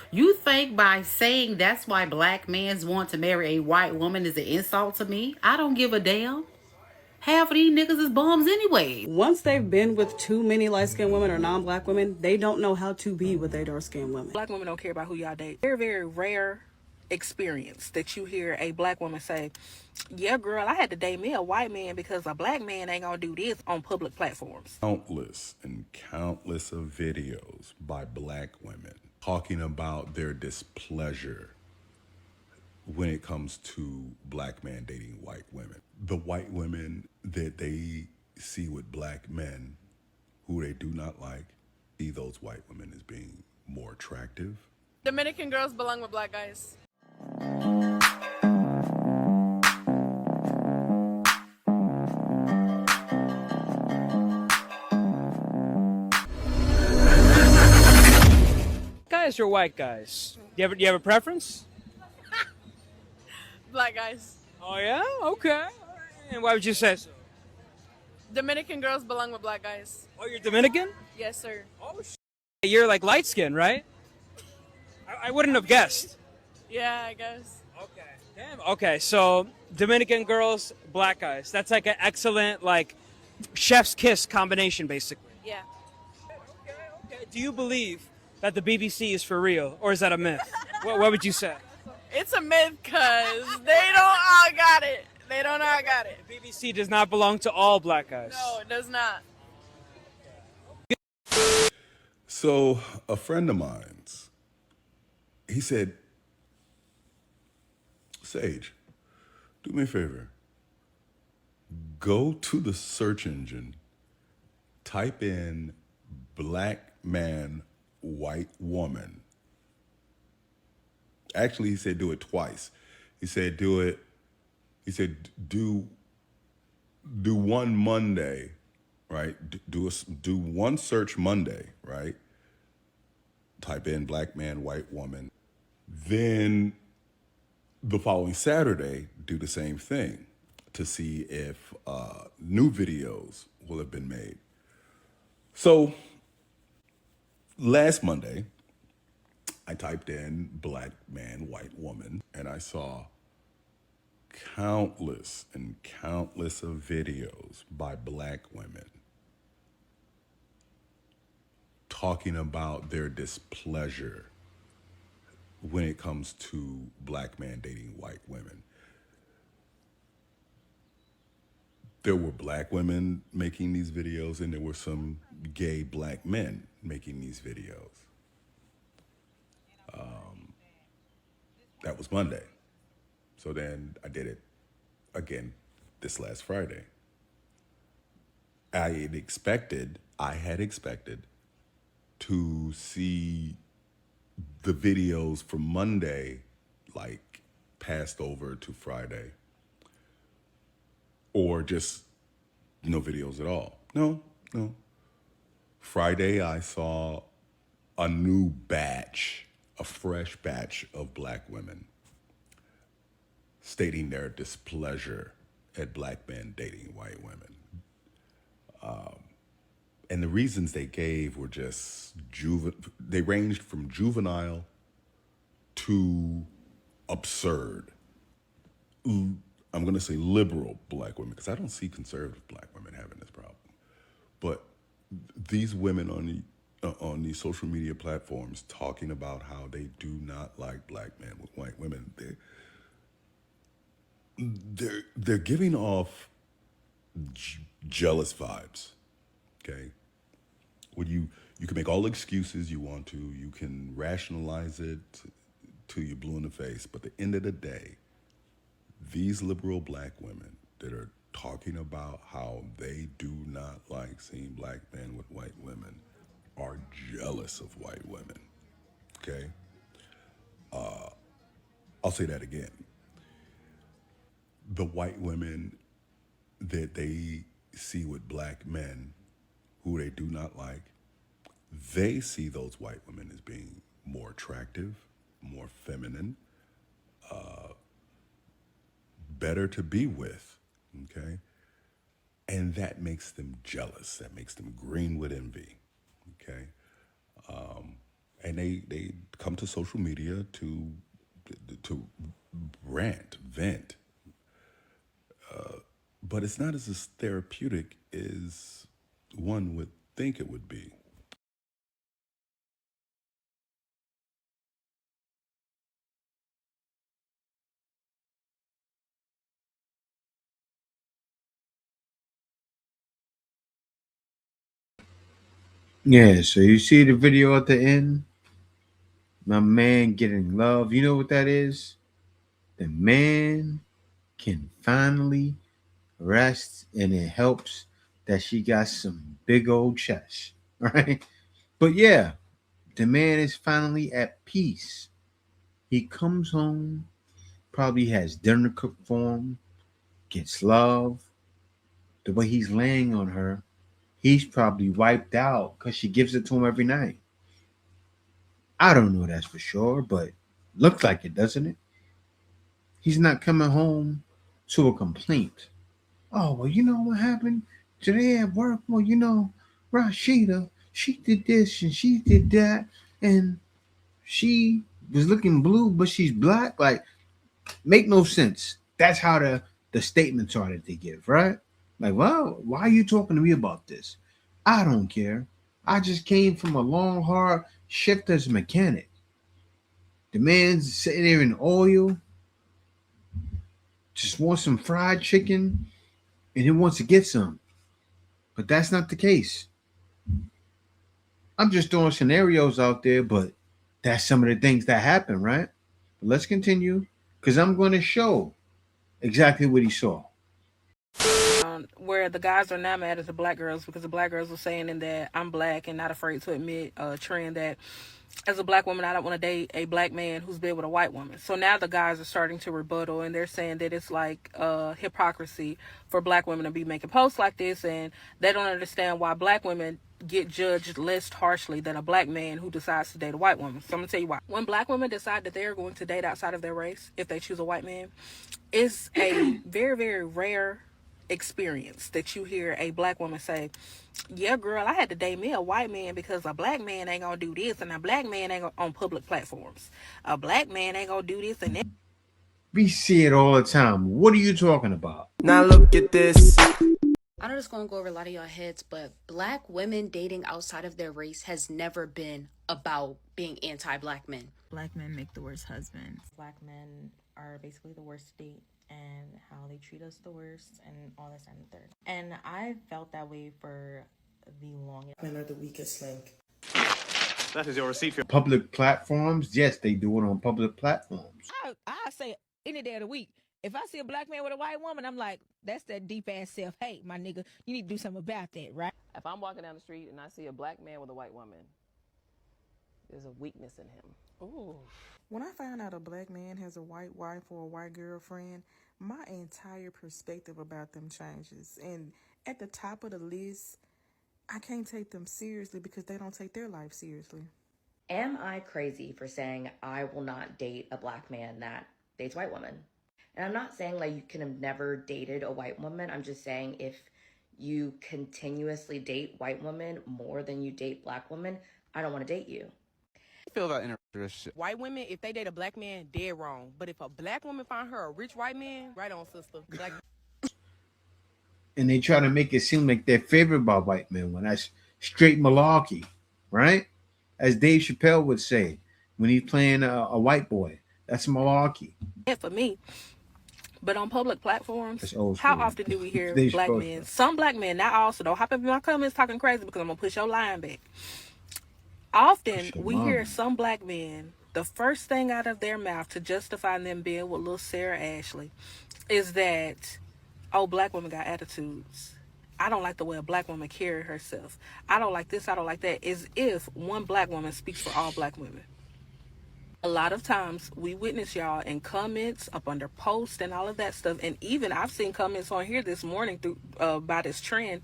You think by saying that's why black men want to marry a white woman is an insult to me? I don't give a damn. Half of these niggas is bums anyway. Once they've been with too many light-skinned women or non-black women, they don't know how to be with their dark-skinned women. Black women don't care about who y'all date. Very, very rare experience that you hear a black woman say, yeah, girl, I had to date me a white man because a black man ain't gonna do this on public platforms. Countless and countless of videos by black women talking about their displeasure when it comes to black men dating white women. The white women that they see with black men who they do not like, see those white women as being more attractive. Dominican girls belong with black guys. Guys or white guys? Do you have a preference? Black guys. Oh yeah? Okay. And why would you say so? Dominican girls belong with black guys. Oh, you're Dominican? Yes, sir. Oh, you're like light skin, right? I wouldn't have guessed. Yeah, I guess. Okay. Damn. Okay, so Dominican girls, black guys. That's like an excellent like chef's kiss combination, basically. Yeah. Okay. Do you believe that the BBC is for real, or is that a myth? What would you say? It's a myth because they don't all got it. They don't all got it. The BBC does not belong to all black guys. No, it does not. So a friend of mine's, he said, Sage, do me a favor. Go to the search engine, type in black man, white woman. Actually, he said do it twice. He said do one Monday, right? Do one search Monday, right? Type in black man, white woman. Then the following Saturday, do the same thing to see if new videos will have been made. So last Monday, I typed in black man, white woman, and I saw countless and countless of videos by black women talking about their displeasure when it comes to black men dating white women. There were black women making these videos, and there were some gay black men making these videos. That was Monday. So then I did it again this last Friday. I had expected to see the videos from Monday like passed over to Friday, or just no videos at all. No. Friday I saw a new batch, a fresh batch of black women stating their displeasure at black men dating white women. And the reasons they gave were just they ranged from juvenile to absurd. I'm going to say liberal black women, because I don't see conservative black women having this problem. But these women on these social media platforms talking about how they do not like black men with white women, they're giving off jealous vibes. Okay, when you can make all the excuses you want to, you can rationalize it till you're blue in the face, but at the end of the day, these liberal black women that are talking about how they do not like seeing black men with white women are jealous of white women. Okay, I'll say that again. The white women that they see with black men who they do not like, they see those white women as being more attractive, more feminine, better to be with, okay? And that makes them jealous. That makes them green with envy, okay? and they come to social media to rant, vent, but it's not as therapeutic as one would think it would be. Yeah, so you see the video at the end? My man getting love. You know what that is? The man can finally rest, and it helps that she got some big old chest, right? But yeah, the man is finally at peace. He comes home, probably has dinner cooked for him, gets love. The way he's laying on her, he's probably wiped out because she gives it to him every night. I don't know that's for sure, but looks like it, doesn't it? He's not coming home to a complaint. Oh, well, you know what happened today at work? Well, Rashida, she did this and she did that, and she was looking blue, but she's black. Like, make no sense. That's how the statements are that they give, right? Like, well, why are you talking to me about this? I don't care. I just came from a long, hard shift as a mechanic. The man's sitting there in oil, just wants some fried chicken, and he wants to get some. But that's not the case. I'm just throwing scenarios out there, but that's some of the things that happen, right? But let's continue because I'm going to show exactly what he saw. Where the guys are now mad at the black girls because the black girls were saying in that I'm black and not afraid to admit a trend that as a black woman I don't want to date a black man who's been with a white woman. So now the guys are starting to rebuttal and they're saying that it's like hypocrisy for black women to be making posts like this, and they don't understand why black women get judged less harshly than a black man who decides to date a white woman. So I'm gonna tell you why. When black women decide that they're going to date outside of their race, if they choose a white man, it's a very, very rare experience that you hear a black woman say, yeah, girl, I had to date me a white man because a black man ain't gonna do this, and a black man ain't gonna, on public platforms, a black man ain't gonna do this and that. We see it all the time. What are you talking about? Now look at this. I know this is going to go over a lot of y'all heads, but black women dating outside of their race has never been about being anti-black men. Black men make the worst husbands. Black men are basically the worst to date, and how they treat us the worst, and all this and the third. And I felt that way for the longest. Men are the weakest link. That is your receipt for public platforms. Yes, they do it on public platforms. I say any day of the week. If I see a black man with a white woman, I'm like, that's that deep ass self-hate, my nigga. You need to do something about that, right? If I'm walking down the street and I see a black man with a white woman, there's a weakness in him. Ooh. When I find out a black man has a white wife or a white girlfriend, my entire perspective about them changes. And at the top of the list, I can't take them seriously because they don't take their life seriously. Am I crazy for saying I will not date a black man that dates white women? And I'm not saying like you can have never dated a white woman. I'm just saying if you continuously date white women more than you date black women, I don't want to date you. I feel about interracial. White women, if they date a black man, dead wrong. But if a black woman find her a rich white man, right on, sister. Black. And they try to make it seem like they're favored by white men when that's straight malarkey, right? As Dave Chappelle would say when he's playing a white boy. That's malarkey. Yeah, for me. But on public platforms, how often do we hear black men? Some black men, not all, so don't hop up in my comments talking crazy because I'm going to push your line back. Often we hear some black men, the first thing out of their mouth to justify them being with little Sarah Ashley is that, oh, black women got attitudes. I don't like the way a black woman carry herself. I don't like this, I don't like that. As if one black woman speaks for all black women. A lot of times we witness y'all in comments up under posts and all of that stuff. And even I've seen comments on here this morning through by this trend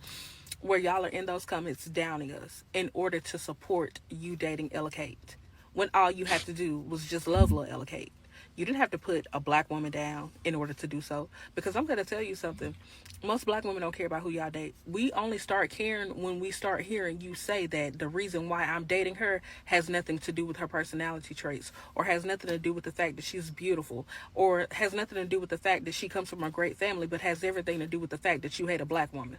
where y'all are in those comments downing us in order to support you dating Ella Kate when all you had to do was just love little Ella Kate. You didn't have to put a black woman down in order to do so. Because I'm going to tell you something. Most black women don't care about who y'all date. We only start caring when we start hearing you say that the reason why I'm dating her has nothing to do with her personality traits, or has nothing to do with the fact that she's beautiful, or has nothing to do with the fact that she comes from a great family, but has everything to do with the fact that you hate a black woman.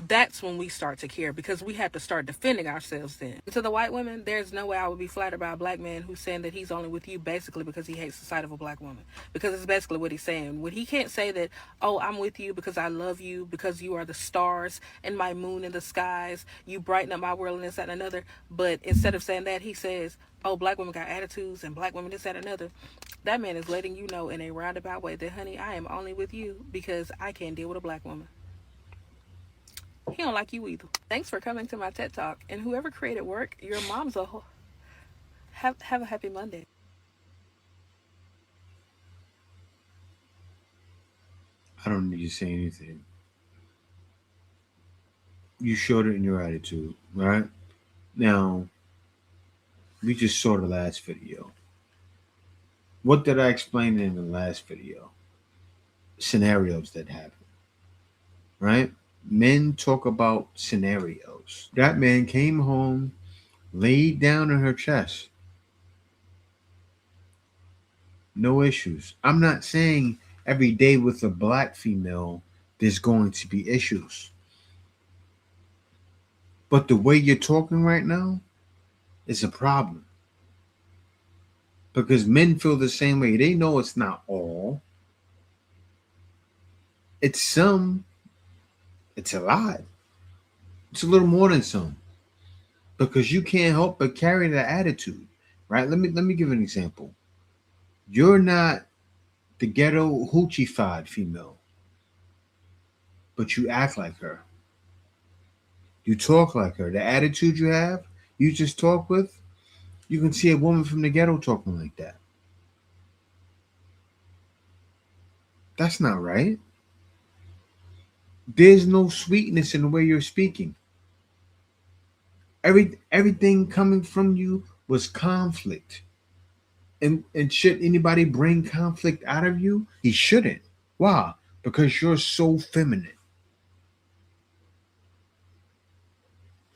That's when we start to care, because we have to start defending ourselves then. To the white women, there's no way I would be flattered by a black man who's saying that he's only with you basically because he hates the sight of a black woman. Because it's basically what he's saying. When he can't say that, oh, I'm with you because I love you, because you are the stars and my moon in the skies, you brighten up my world and this, that, and another. But instead of saying that, he says, oh, black women got attitudes and black women this, that, and another. That man is letting you know in a roundabout way that, honey, I am only with you because I can't deal with a black woman. He don't like you either. Thanks for coming to my TED Talk. And whoever created work, your mom's a whole. Have a happy Monday. I don't need to say anything. You showed it in your attitude, right? Now, we just saw the last video. What did I explain in the last video? Scenarios that happen, right? Men talk about scenarios. That man came home, laid down on her chest. No issues. I'm not saying every day with a black female there's going to be issues. But the way you're talking right now is a problem. Because men feel the same way. They know it's not all. It's some. It's a lot. It's a little more than some. Because you can't help but carry that attitude. Right? Let me give an example. You're not the ghetto hoochie-fied female. But you act like her. You talk like her. The attitude you have, you just talk with, you can see a woman from the ghetto talking like that. That's not right. There's no sweetness in the way you're speaking. Everything coming from you was conflict. And should anybody bring conflict out of you? He shouldn't. Why? Because you're so feminine.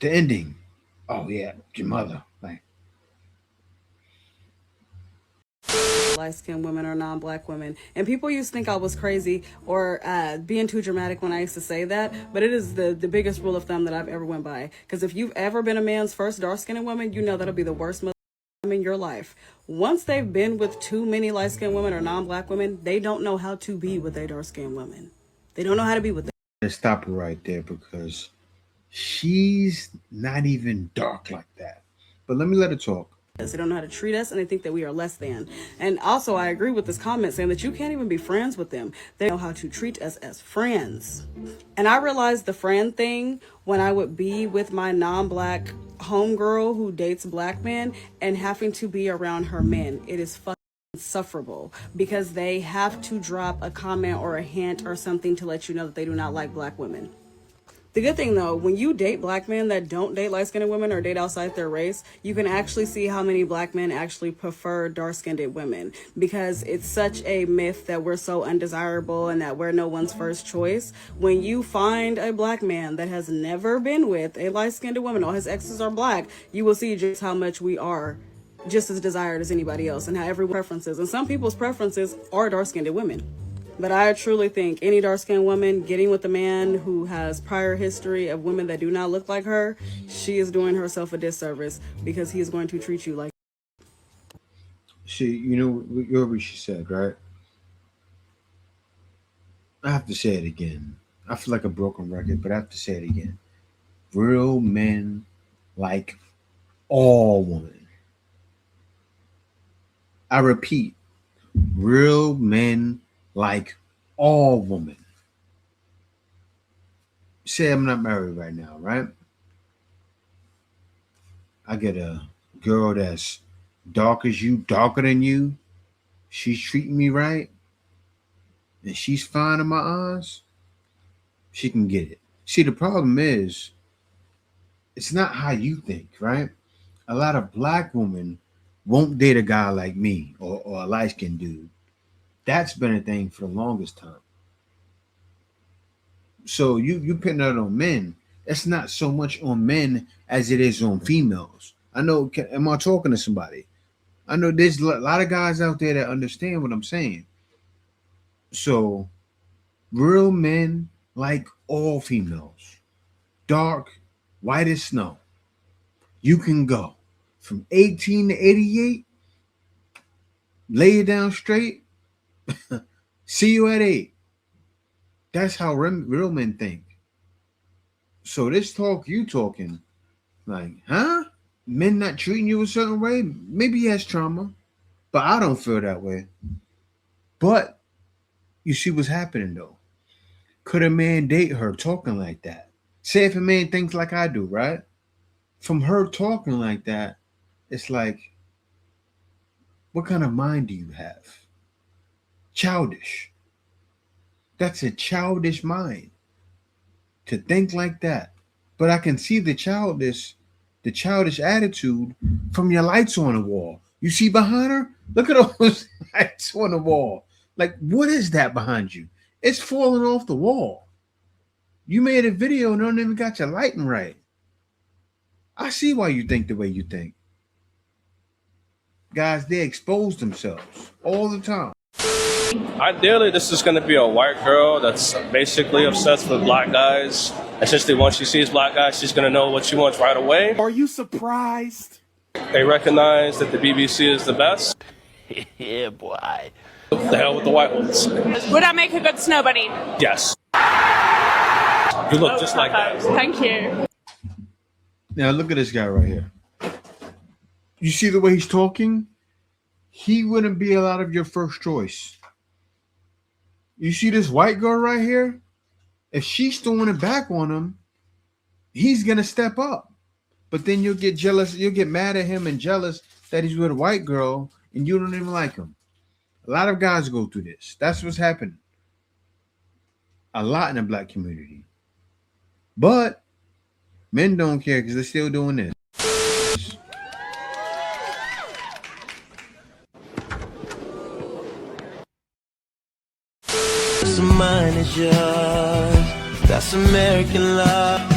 The ending. Oh yeah, your mother. Like, light-skinned women or non-black women, and people used to think I was crazy or being too dramatic when I used to say that, but it is the biggest rule of thumb that I've ever went by, because if you've ever been a man's first dark-skinned woman, you know that'll be the worst time in your life. Once they've been with too many light-skinned women or non-black women, they don't know how to be with a dark-skinned women. They don't know how to be with them. let's stop her right there because she's not even dark like that. But let me let her talk. They don't know how to treat us, and they think that we are less than. And also, I agree with this comment saying that you can't even be friends with them. They know how to treat us as friends. And I realized the friend thing when I would be with my non-black homegirl who dates black men and having to be around her men. It is fucking insufferable because they have to drop a comment or a hint or something to let you know that they do not like black women. The good thing though, when you date black men that don't date light-skinned women or date outside their race, you can actually see how many black men actually prefer dark-skinned women, because it's such a myth that we're so undesirable and that we're no one's first choice. When you find a black man that has never been with a light-skinned woman, all his exes are black, you will see just how much we are just as desired as anybody else and how everyone's preferences. And some people's preferences are dark-skinned women. But I truly think any dark-skinned woman getting with a man who has prior history of women that do not look like her, she is doing herself a disservice because he is going to treat you like. You know what she said, right? I have to say it again. I feel like a broken record, but I have to say it again. Real men like all women. I repeat, real men like all women. Say I'm not married right now, right? I get a girl that's dark as you, darker than you. She's treating me right, and she's fine in my eyes. She can get it. See, the problem is, it's not how you think, right? A lot of black women won't date a guy like me or a light skinned dude. That's been a thing for the longest time. So you putting that on men. It's not so much on men as it is on females. I know. Am I talking to somebody? I know there's a lot of guys out there that understand what I'm saying. So real men like all females, dark, white as snow. You can go from 18 to 88, lay it down straight. See you at 8. That's how real men think. So this talk you talking, like, huh? Men not treating you a certain way? Maybe he has trauma, but I don't feel that way. But you see what's happening though. Could a man date her talking like that? Say if a man thinks like I do, right? From her talking like that, it's like, what kind of mind do you have? Childish. That's a childish mind to think like that. But I can see the childish attitude from your lights on the wall. You see behind her? Look at those lights on the wall. Like, what is that behind you? It's falling off the wall. You made a video and don't even got your lighting right. I see why you think the way you think. Guys, they expose themselves all the time. Ideally, this is going to be a white girl that's basically obsessed with black guys. Essentially, once she sees black guys, she's going to know what she wants right away. Are you surprised? They recognize that the BBC is the best. Yeah, boy. The hell with the white ones. Would I make a good snow bunny? Yes. You look just like that. Thank you. Now look at this guy right here. You see the way he's talking? He wouldn't be a lot of your first choice. You see this white girl right here? If she's throwing it back on him, he's gonna step up. But then you'll get jealous, you'll get mad at him and jealous that he's with a white girl and you don't even like him. A lot of guys go through this. That's what's happening. A lot in the black community. But men don't care because they're still doing this. Mine is yours. That's American love.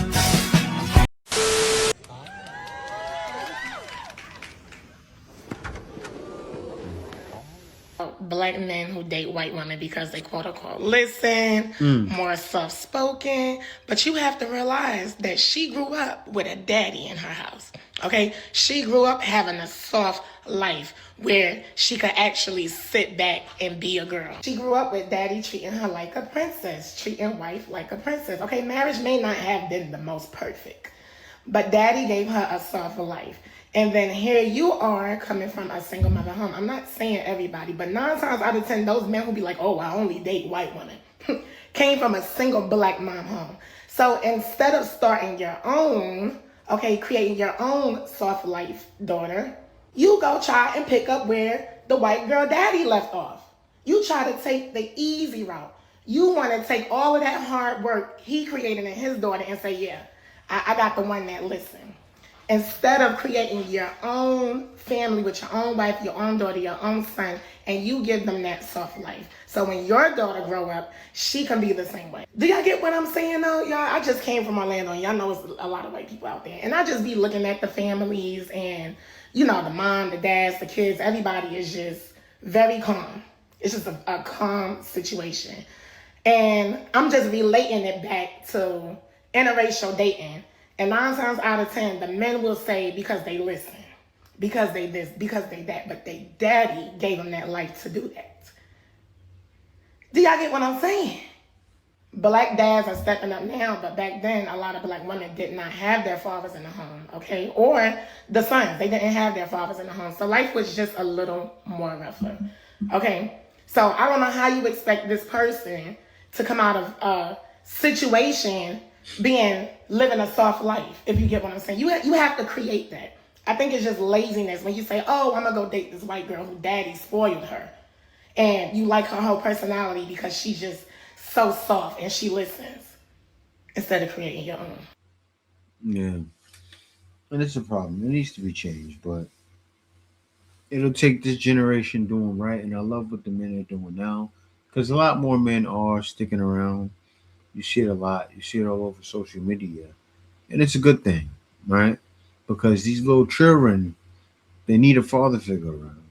Black men who date white women because they quote unquote listen, more soft spoken. But you have to realize that she grew up with a daddy in her house. Okay? She grew up having a soft life where she could actually sit back and be a girl. She grew up with daddy treating her like a princess, treating wife like a princess. Okay, marriage may not have been the most perfect, but daddy gave her a soft life. And then here you are coming from a single mother home. I'm not saying everybody, but 9 times out of 10, those men who be like, oh, I only date white women, came from a single black mom home. So instead of starting your own, okay, creating your own soft life, daughter, you go try and pick up where the white girl daddy left off. You try to take the easy route. You want to take all of that hard work he created in his daughter and say, yeah, I got the one that listens. Instead of creating your own family with your own wife, your own daughter, your own son, and you give them that soft life. So when your daughter grow up, she can be the same way. Do y'all get what I'm saying though, y'all? I just came from Orlando, and y'all know it's a lot of white people out there. And I just be looking at the families and, you know, the mom, the dads, the kids, everybody is just very calm. It's just a calm situation. And I'm just relating it back to interracial dating. And 9 times out of 10, the men will say because they listen, because they this, because they that, but they daddy gave them that life to do that. Do y'all get what I'm saying? Black dads are stepping up now, but back then, a lot of black women did not have their fathers in the home, okay? Or the sons, they didn't have their fathers in the home. So life was just a little more rougher, okay? So I don't know how you expect this person to come out of a situation living a soft life, if you get what I'm saying. You have to create that. I think it's just laziness when you say, oh, I'm gonna go date this white girl who daddy spoiled her, and you like her whole personality because she's just so soft and she listens, instead of creating your own. Yeah, and it's a problem. It needs to be changed, but it'll take this generation doing right, and I love what the men are doing now, because a lot more men are sticking around. You see it a lot. You see it all over social media, and it's a good thing, right? Because these little children, they need a father figure around,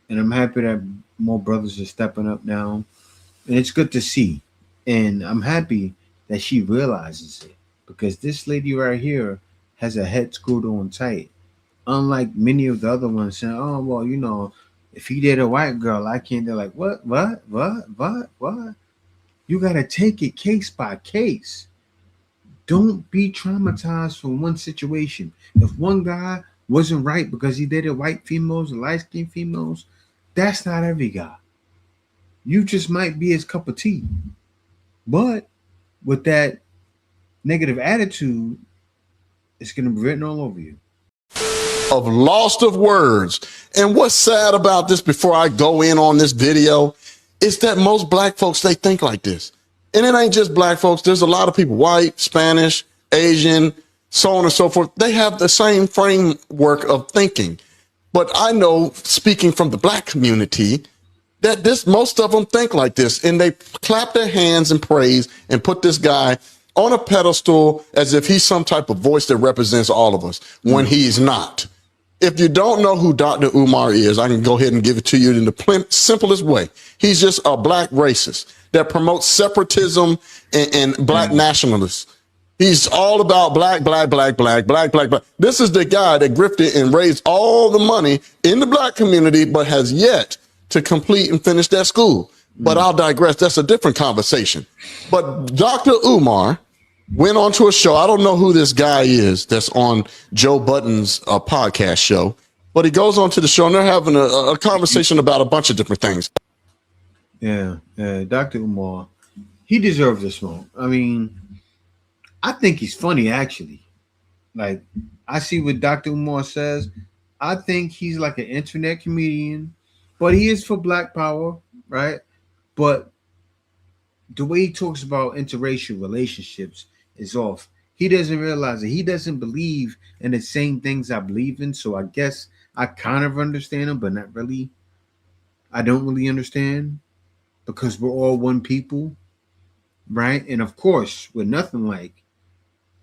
and I'm happy that more brothers are stepping up now, and it's good to see. And I'm happy that she realizes it, because this lady right here has a head screwed on tight. Unlike many of the other ones saying, "Oh well, if he did a white girl, I can't." They're like, what? You gotta take it case by case. Don't be traumatized from one situation. If one guy wasn't right because he dated white females and light skinned females, that's not every guy. You just might be his cup of tea. But with that negative attitude, it's gonna be written all over you. Of lost of words. And what's sad about this before I go in on this video is that most black folks, they think like this. And it ain't just black folks. There's a lot of people, white, Spanish, Asian, so on and so forth. They have the same framework of thinking. But I know, speaking from the black community, that most of them think like this, and they clap their hands and praise and put this guy on a pedestal as if he's some type of voice that represents all of us when he's not. If you don't know who Dr. Umar is, I can go ahead and give it to you in the simplest way. He's just a black racist that promotes separatism and black nationalists. He's all about black. This is the guy that grifted and raised all the money in the black community, but has yet to complete and finish that school. But I'll digress. That's a different conversation. But Dr. Umar went on to a show. I don't know who this guy is that's on Joe Budden's podcast show, but he goes on to the show and they're having a conversation about a bunch of different things. Yeah, Dr. Umar, he deserves a smoke. I mean, I think he's funny, actually. Like, I see what Dr. Umar says. I think he's like an internet comedian, but he is for Black Power, right? But the way he talks about interracial relationships is off. He doesn't realize that he doesn't believe in the same things I believe in. So I guess I kind of understand him, but not really. I don't really understand, because we're all one people, right? And of course, we're nothing like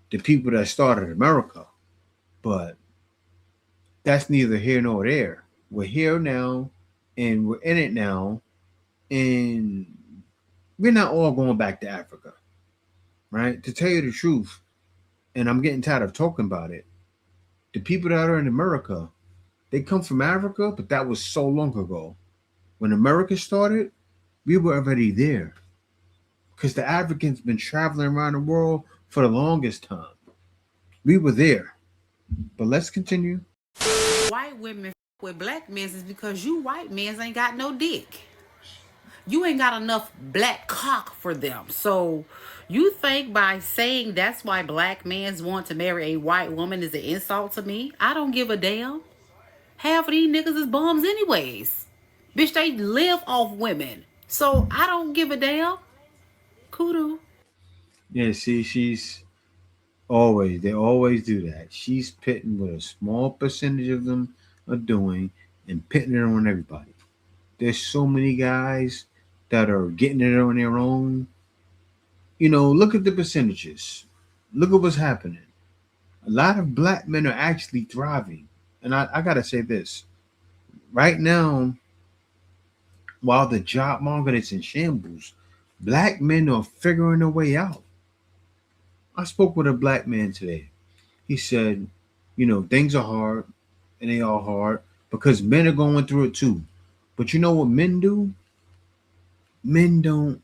the people that started America. But that's neither here nor there. We're here now, and we're in it now, and we're not all going back to Africa, right? To tell you the truth, and I'm getting tired of talking about it, the people that are in America, they come from Africa, but that was so long ago. When America started, we were already there, because the Africans been traveling around the world for the longest time. We were there. But let's continue. White women with black men is because you white men ain't got no dick. You ain't got enough black cock for them. So you think by saying that's why black men want to marry a white woman is an insult to me? I don't give a damn. Half of these niggas is bums anyways. Bitch, they live off women. So I don't give a damn. Kudu. Yeah, see, they always do that. She's pitting what a small percentage of them are doing and pitting it on everybody. There's so many guys that are getting it on their own. Look at the percentages. Look at what's happening. A lot of black men are actually thriving. And I gotta say this. Right now, while the job market is in shambles, black men are figuring a way out. I spoke with a black man today. He said, things are hard, and they are hard because men are going through it too. But you know what men do? Men don't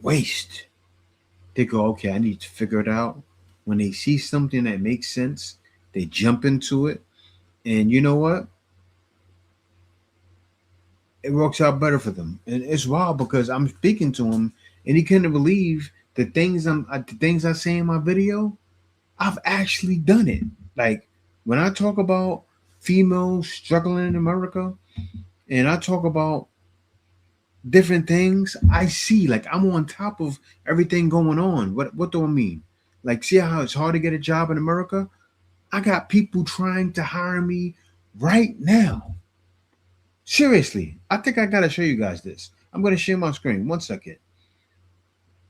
waste. They go, okay, I need to figure it out. When they see something that makes sense, they jump into it. And you know what? It works out better for them. And it's wild because I'm speaking to him and he couldn't believe the things I say in my video. I've actually done it. Like, when I talk about females struggling in America and I talk about different things, I see, like, I'm on top of everything going on. What do I mean? Like, see how it's hard to get a job in America? I got people trying to hire me right now. Seriously, I think I gotta show you guys this. I'm gonna share my screen. 1 second.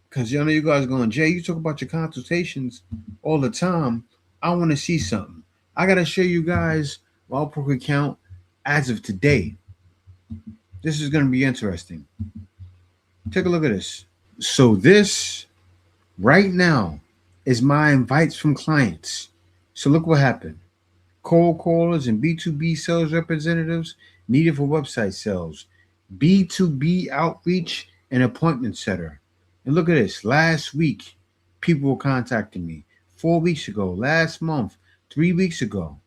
Because I know you guys going, Jay, you talk about your consultations all the time. I want to see something. I gotta show you guys my Upwork account as of today. This is gonna be interesting. Take a look at this. So this right now is my invites from clients. So look what happened. Cold callers and B2B sales representatives needed for website sales, B2B outreach and appointment setter. And look at this. Last week, people were contacting me. 4 weeks ago, last month, 3 weeks ago.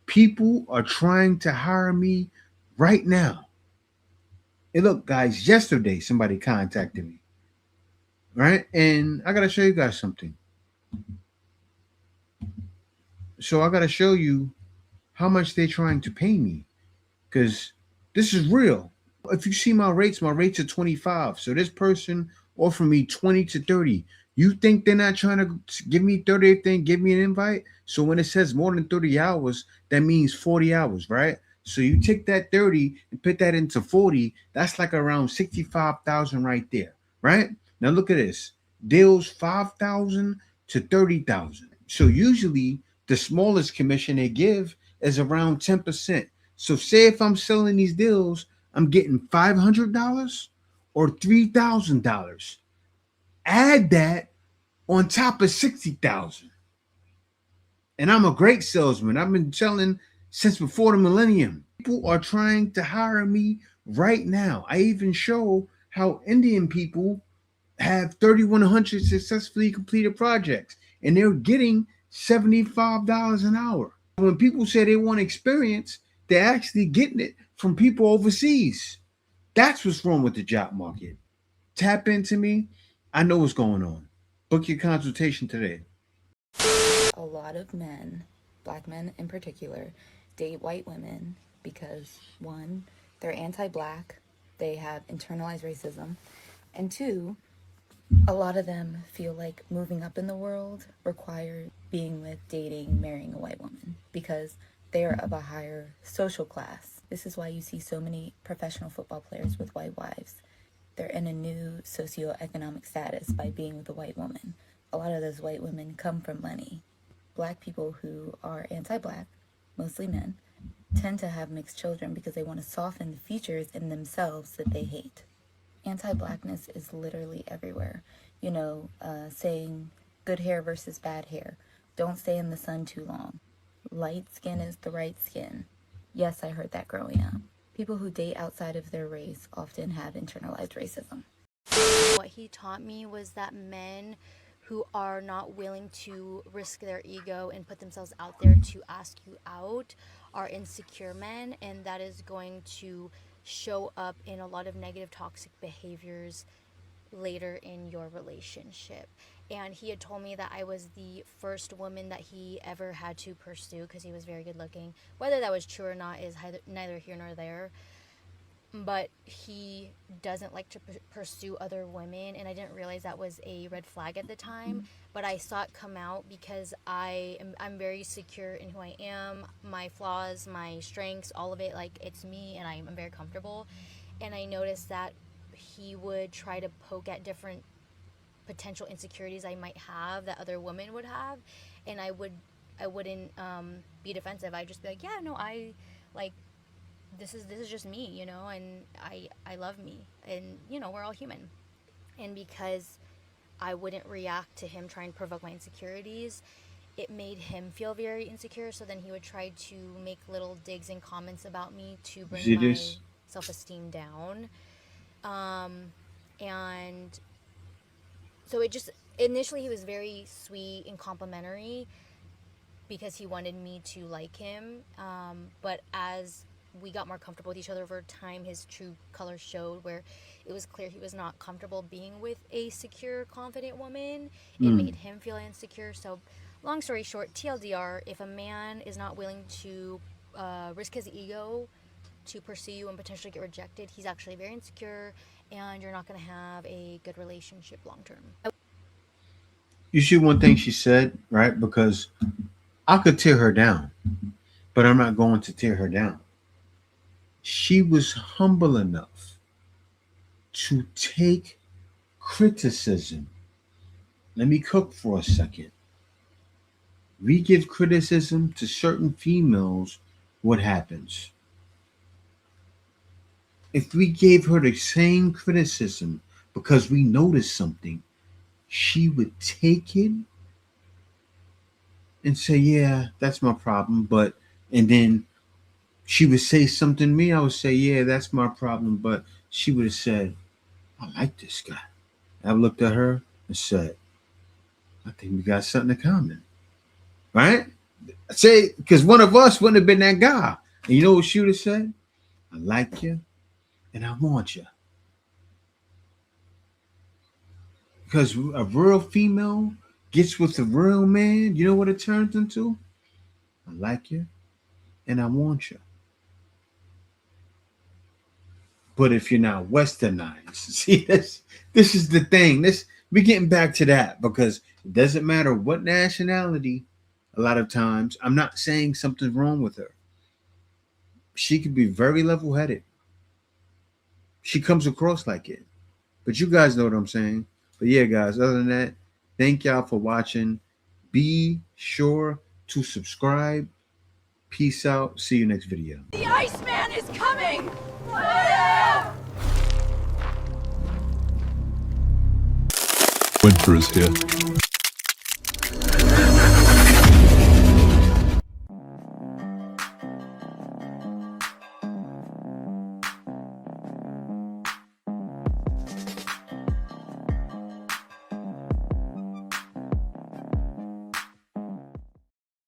People are trying to hire me right now. And look, guys, yesterday somebody contacted me. Right? And I got to show you guys something. So I got to show you how much they're trying to pay me. Because this is real. If you see my rates are 25. So this person offered me 20 to 30. You think they're not trying to give me 30 if they give me an invite? So when it says more than 30 hours, that means 40 hours, right? So you take that 30 and put that into 40, that's like around 65,000 right there, right? Now look at this. Deals 5,000 to 30,000. So usually the smallest commission they give is around 10%. So say if I'm selling these deals, I'm getting $500 or $3,000. Add that on top of 60,000. And I'm a great salesman. I've been selling since before the millennium. People are trying to hire me right now. I even show how Indian people have 3,100 successfully completed projects, and they're getting $75 an hour. When people say they want experience, they're actually getting it from people overseas. That's what's wrong with the job market. Tap into me. I know what's going on. Book your consultation today. A lot of men, black men in particular, date white women because, one, they're anti-black, they have internalized racism, and two, a lot of them feel like moving up in the world requires being with, dating, marrying a white woman because they are of a higher social class. This is why you see so many professional football players with white wives. They're in a new socioeconomic status by being with a white woman. A lot of those white women come from money. Black people who are anti-black, mostly men, tend to have mixed children because they want to soften the features in themselves that they hate. Anti-blackness is literally everywhere. You know, saying good hair versus bad hair. Don't stay in the sun too long. Light skin is the right skin. Yes, I heard that growing up. People who date outside of their race often have internalized racism. What he taught me was that men who are not willing to risk their ego and put themselves out there to ask you out are insecure men, and that is going to show up in a lot of negative toxic behaviors later in your relationship. And he had told me that I was the first woman that he ever had to pursue because he was very good looking. Whether that was true or not is neither here nor there. But he doesn't like to pursue other women, and I didn't realize that was a red flag at the time, but I saw it come out because I'm very secure in who I am, my flaws, my strengths, all of it. Like, it's me, and I'm very comfortable. And I noticed that he would try to poke at different potential insecurities I might have that other women would have, and I wouldn't be defensive. I'd just be like, yeah, no, I like this is just me, you know, and I love me, and you know, we're all human. And because I wouldn't react to him trying to provoke my insecurities, it made him feel very insecure. So then he would try to make little digs and comments about me to bring my self-esteem down. And so it just, initially he was very sweet and complimentary because he wanted me to like him. But as we got more comfortable with each other over time, his true colors showed, where it was clear he was not comfortable being with a secure, confident woman. It made him feel insecure. So long story short, TLDR, if a man is not willing to risk his ego to pursue you and potentially get rejected, he's actually very insecure, and you're not going to have a good relationship long term. You see one thing she said, right? Because I could tear her down. but I'm not going to tear her down. She was humble enough to take criticism. Let me cook for a second. We give criticism to certain females, what happens? If we gave her the same criticism because we noticed something, she would take it and say, yeah, that's my problem. And then she would say something to me, I would say, yeah, that's my problem. But she would have said, I like this guy. I looked at her and said, I think we got something in common. Right? I say, because one of us wouldn't have been that guy. And you know what she would have said? I like you and I want you. Because a real female gets with a real man, you know what it turns into? I like you and I want you. But if you're not westernized, see, this is the thing. We're getting back to that because it doesn't matter what nationality. A lot of times, I'm not saying something's wrong with her. She could be very level-headed. She comes across like it. But you guys know what I'm saying. But yeah, guys, other than that, thank y'all for watching. Be sure to subscribe. Peace out. See you next video. The Iceman is coming! Winter is here.